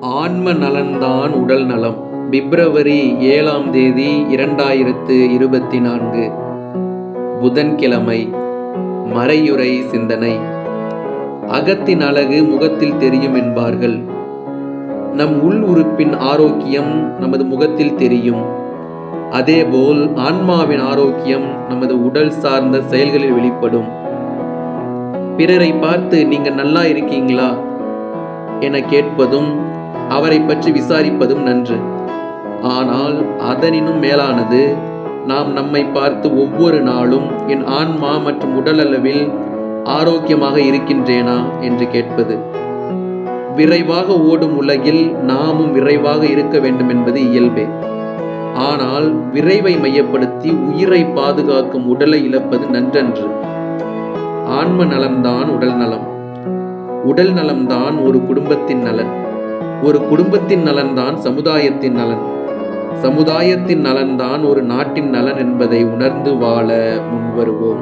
ஆன்ம நலன்தான் உடல் நலம். பிப்ரவரி 7ஆம் தேதி 2024 புதன்கிழமை. மறையுறை சிந்தனை. அகத்தின் அழகு முகத்தில் தெரியும் என்பார்கள். நம் உள் உறுப்பின் ஆரோக்கியம் நமது முகத்தில் தெரியும். அதேபோல் ஆன்மாவின் ஆரோக்கியம் நமது உடல் சார்ந்த செயல்களில் வெளிப்படும். பிறரை பார்த்து நீங்க நல்லா இருக்கீங்களா என கேட்பதும் அவரை பற்றி விசாரிப்பதும் நன்று. ஆனால் அதனினும் மேலானது நாம் நம்மை பார்த்து ஒவ்வொரு நாளும் என் ஆன்மா மற்றும் உடல் அளவில் ஆரோக்கியமாக இருக்கின்றேனா என்று கேட்பது. விரைவாக ஓடும் உலகில் நாமும் விரைவாக இருக்க வேண்டும் என்பது இயல்பே. ஆனால் விரைவை மையப்படுத்தி உயிரை பாதுகாக்கும் உடலை இழப்பது நன்றன்று. ஆன்ம நலம்தான் உடல் நலம். உடல் நலம்தான் ஒரு குடும்பத்தின் நலன். ஒரு குடும்பத்தின் நலன்தான் சமுதாயத்தின் நலன். சமுதாயத்தின் நலன்தான் ஒரு நாட்டின் நலன் என்பதை உணர்ந்து வாழ முன்வருவோம்.